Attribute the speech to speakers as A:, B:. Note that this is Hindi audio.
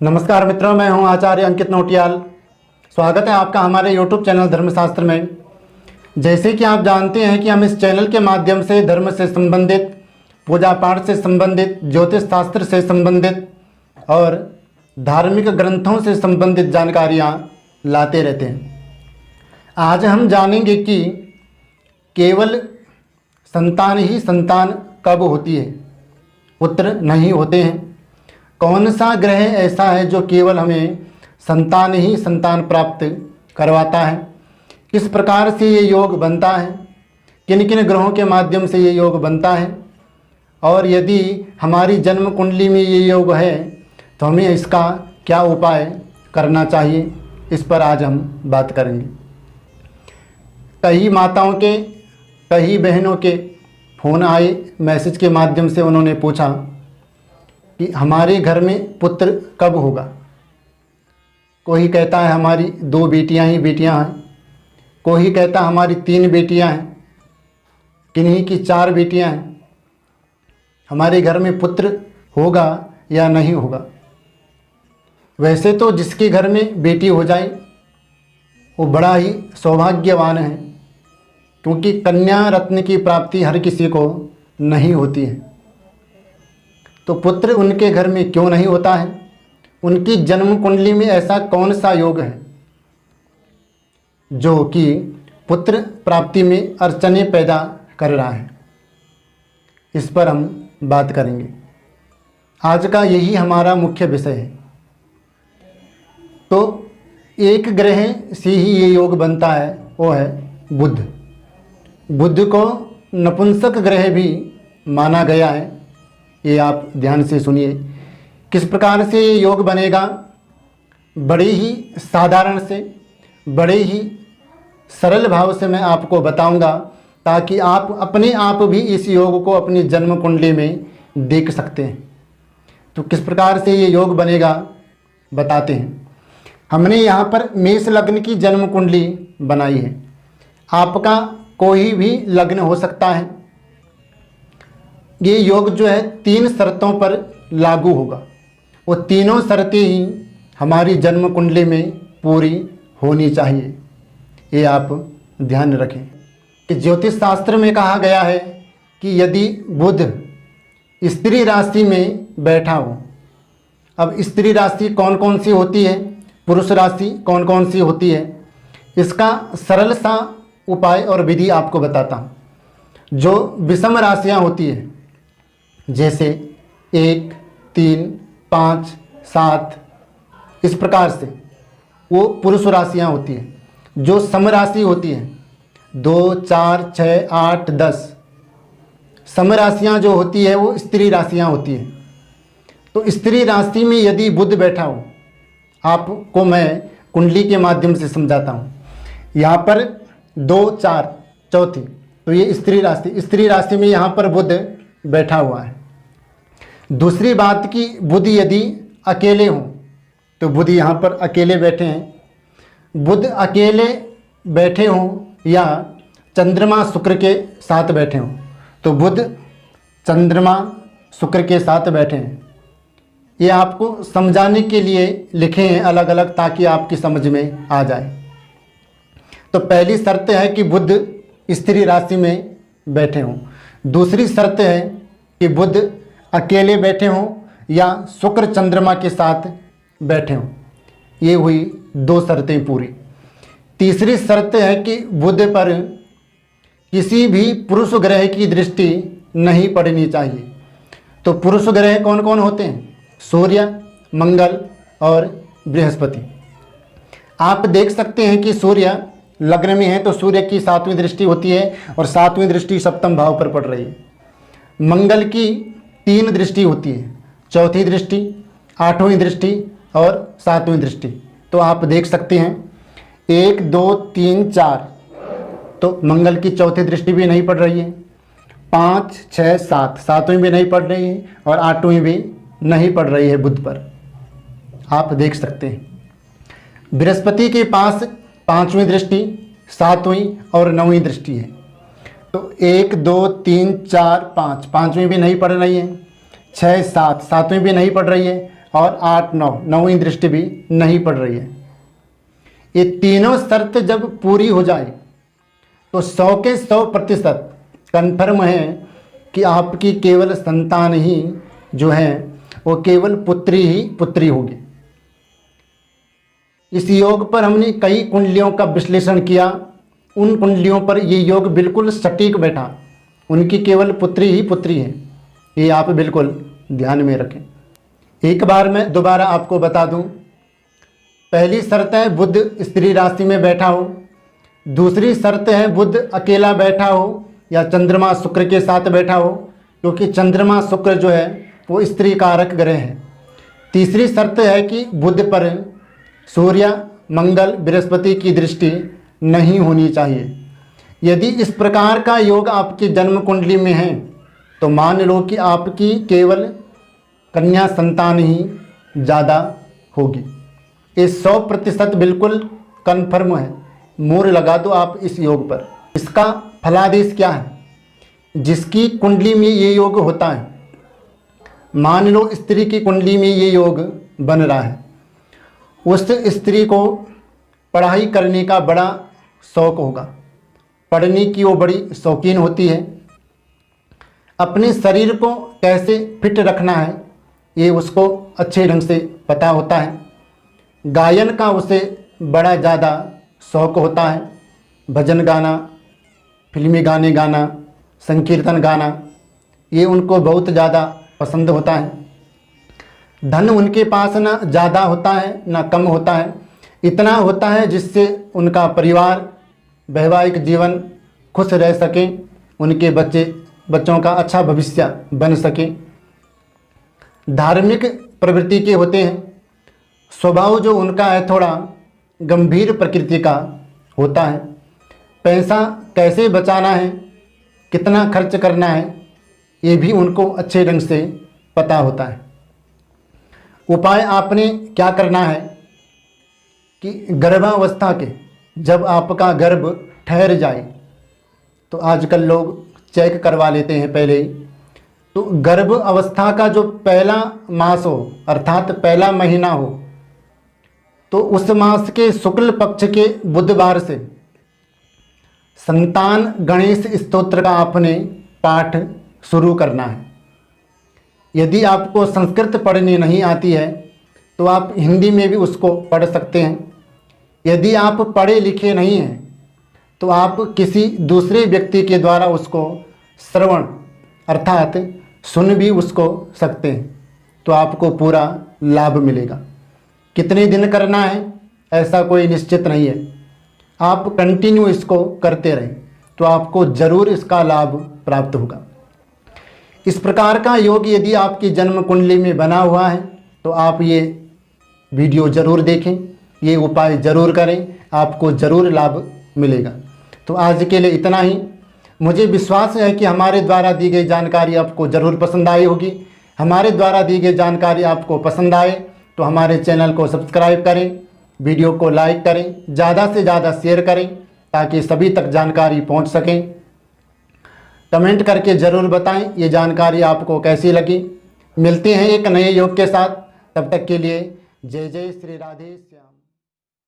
A: नमस्कार मित्रों, मैं हूं आचार्य अंकित नौटियाल। स्वागत है आपका हमारे YouTube चैनल धर्मशास्त्र में। जैसे कि आप जानते हैं कि हम इस चैनल के माध्यम से धर्म से संबंधित, पूजा पाठ से संबंधित, ज्योतिष शास्त्र से संबंधित और धार्मिक ग्रंथों से संबंधित जानकारियां लाते रहते हैं। आज हम जानेंगे कि केवल संतान ही संतान कब होती है, पुत्र नहीं होते हैं। कौन सा ग्रह ऐसा है जो केवल हमें संतान ही संतान प्राप्त करवाता है, किस प्रकार से ये योग बनता है, किन किन ग्रहों के माध्यम से ये योग बनता है, और यदि हमारी जन्म कुंडली में ये योग है तो हमें इसका क्या उपाय करना चाहिए, इस पर आज हम बात करेंगे। कई माताओं के, कई बहनों के फ़ोन आए, मैसेज के माध्यम से उन्होंने पूछा कि हमारे घर में पुत्र कब होगा। कोई कहता है हमारी 2 बेटियां ही बेटियां हैं, कोई कहता हमारी 3 बेटियां हैं, किन्हीं की 4 बेटियां हैं। हमारे घर में पुत्र होगा या नहीं होगा। वैसे तो जिसके घर में बेटी हो जाए वो बड़ा ही सौभाग्यवान है, क्योंकि कन्या रत्न की प्राप्ति हर किसी को नहीं होती है। तो पुत्र उनके घर में क्यों नहीं होता है? उनकी जन्म कुंडली में ऐसा कौन सा योग है जो कि पुत्र प्राप्ति में अड़चने पैदा कर रहा है? इस पर हम बात करेंगे। आज का यही हमारा मुख्य विषय है। तो एक ग्रह से ही ये योग बनता है, वो है बुध। बुध को नपुंसक ग्रह भी माना गया है। ये आप ध्यान से सुनिए किस प्रकार से ये योग बनेगा। बड़े ही साधारण से, बड़े ही सरल भाव से मैं आपको बताऊंगा, ताकि आप अपने आप भी इस योग को अपनी जन्म कुंडली में देख सकते हैं। तो किस प्रकार से ये योग बनेगा बताते हैं। हमने यहाँ पर मेष लग्न की जन्म कुंडली बनाई है। आपका कोई भी लग्न हो सकता है। ये योग जो है 3 शर्तों पर लागू होगा। वो तीनों शर्तें ही हमारी जन्म कुंडली में पूरी होनी चाहिए। ये आप ध्यान रखें कि ज्योतिष शास्त्र में कहा गया है कि यदि बुध स्त्री राशि में बैठा हो, अब स्त्री राशि कौन कौन सी होती है, पुरुष राशि कौन कौन सी होती है, इसका सरल सा उपाय और विधि आपको बताता हूँ। जो विषम राशियाँ होती है, जैसे 1, 3, 5, 7, इस प्रकार से वो पुरुष राशियाँ होती हैं। जो सम राशि होती हैं 2, 4, 6, 8, 10, सम राशियाँ जो होती है वो स्त्री राशियाँ होती हैं। तो स्त्री राशि में यदि बुध बैठा हो, आपको मैं कुंडली के माध्यम से समझाता हूँ। यहाँ पर 2, 4 चौथी, तो ये स्त्री राशि में यहाँ पर बुध बैठा हुआ है। दूसरी बात कि बुध यदि अकेले हों, तो बुध यहाँ पर अकेले बैठे हैं। बुध अकेले बैठे हों या चंद्रमा शुक्र के साथ बैठे हों, तो बुध चंद्रमा शुक्र के साथ बैठे हैं। ये आपको समझाने के लिए लिखे हैं अलग अलग, ताकि आपकी समझ में आ जाए। तो पहली शर्त है कि बुध स्त्री राशि में बैठे हों। दूसरी शर्त है कि बुध अकेले बैठे हों या शुक्र चंद्रमा के साथ बैठे हों। ये हुई 2 शर्तें पूरी। तीसरी शर्त है कि बुध पर किसी भी पुरुष ग्रह की दृष्टि नहीं पड़नी चाहिए। तो पुरुष ग्रह कौन कौन होते हैं? सूर्य, मंगल और बृहस्पति। आप देख सकते हैं कि सूर्य लग्न में है तो सूर्य की 7वीं दृष्टि होती है और 7वीं दृष्टि सप्तम भाव पर पड़ रही है। मंगल की 3 दृष्टि होती है, 4थी दृष्टि, 8वीं दृष्टि और 7वीं दृष्टि। तो आप देख सकते हैं 1, 2, 3, 4, तो मंगल की 4थी दृष्टि भी नहीं पड़ रही है। 5, 6, 7, 7वीं भी नहीं पड़ रही है और 8वीं भी नहीं पड़ रही है बुध पर। आप देख सकते हैं बृहस्पति के पास 5वीं दृष्टि, 7वीं और 9वीं दृष्टि है। तो 1, 2, 3, 4, 5, 5वीं भी नहीं पड़ रही है। 6, 7, 7वीं भी नहीं पड़ रही है। और 8 9 9वीं दृष्टि भी नहीं पड़ रही है। ये तीनों शर्त जब पूरी हो जाए तो 100 के 100% कन्फर्म है कि आपकी केवल संतान ही जो है वो केवल पुत्री ही पुत्री होगी। इस योग पर हमने कई कुंडलियों का विश्लेषण किया, उन कुंडलियों पर ये योग बिल्कुल सटीक बैठा, उनकी केवल पुत्री ही पुत्री है, ये आप बिल्कुल ध्यान में रखें। एक बार मैं दोबारा आपको बता दूं, पहली शर्त है बुध स्त्री राशि में बैठा हो, दूसरी शर्त है बुध अकेला बैठा हो या चंद्रमा शुक्र के साथ बैठा हो, क्योंकि चंद्रमा शुक्र जो है वो स्त्री कारक ग्रह है। तीसरी शर्त है कि बुध पर सूर्य मंगल बृहस्पति की दृष्टि नहीं होनी चाहिए। यदि इस प्रकार का योग आपकी जन्म कुंडली में है तो मान लो कि आपकी केवल कन्या संतान ही ज़्यादा होगी। ये 100% बिल्कुल कन्फर्म है, मोहर लगा दो आप इस योग पर। इसका फलादेश क्या है? जिसकी कुंडली में ये योग होता है, मान लो स्त्री की कुंडली में ये योग बन रहा है, उस स्त्री को पढ़ाई करने का बड़ा शौक होगा, पढ़ने की वो बड़ी शौकीन होती है, अपने शरीर को कैसे फिट रखना है ये उसको अच्छे ढंग से पता होता है, गायन का उसे बड़ा ज़्यादा शौक होता है, भजन गाना, फिल्मी गाने गाना, संकीर्तन गाना ये उनको बहुत ज़्यादा पसंद होता है। धन उनके पास ना ज़्यादा होता है ना कम होता है, इतना होता है जिससे उनका परिवार वैवाहिक जीवन खुश रह सके, उनके बच्चों का अच्छा भविष्य बन सके। धार्मिक प्रवृत्ति के होते हैं, स्वभाव जो उनका है थोड़ा गंभीर प्रकृति का होता है, पैसा कैसे बचाना है, कितना खर्च करना है ये भी उनको अच्छे ढंग से पता होता है। उपाय आपने क्या करना है कि गर्भावस्था के जब आपका गर्भ ठहर जाए, तो आजकल लोग चेक करवा लेते हैं पहले ही, तो गर्भ अवस्था का जो पहला मास हो अर्थात पहला महीना हो, तो उस मास के शुक्ल पक्ष के बुधवार से संतान गणेश स्तोत्र का आपने पाठ शुरू करना है। यदि आपको संस्कृत पढ़नी नहीं आती है तो आप हिंदी में भी उसको पढ़ सकते हैं। यदि आप पढ़े लिखे नहीं हैं तो आप किसी दूसरे व्यक्ति के द्वारा उसको श्रवण अर्थात सुन भी उसको सकते हैं, तो आपको पूरा लाभ मिलेगा। कितने दिन करना है ऐसा कोई निश्चित नहीं है, आप कंटिन्यू इसको करते रहें तो आपको ज़रूर इसका लाभ प्राप्त होगा। इस प्रकार का योग यदि आपकी जन्म कुंडली में बना हुआ है तो आप ये वीडियो ज़रूर देखें, ये उपाय ज़रूर करें, आपको ज़रूर लाभ मिलेगा। तो आज के लिए इतना ही। मुझे विश्वास है कि हमारे द्वारा दी गई जानकारी आपको ज़रूर पसंद आई होगी। हमारे द्वारा दी गई जानकारी आपको पसंद आए तो हमारे चैनल को सब्सक्राइब करें, वीडियो को लाइक करें, ज़्यादा से ज़्यादा शेयर करें ताकि सभी तक जानकारी पहुंच सकें। कमेंट करके ज़रूर बताएं ये जानकारी आपको कैसी लगी। मिलते हैं एक नए योग के साथ, तब तक के लिए जय जय श्री राधे श्याम।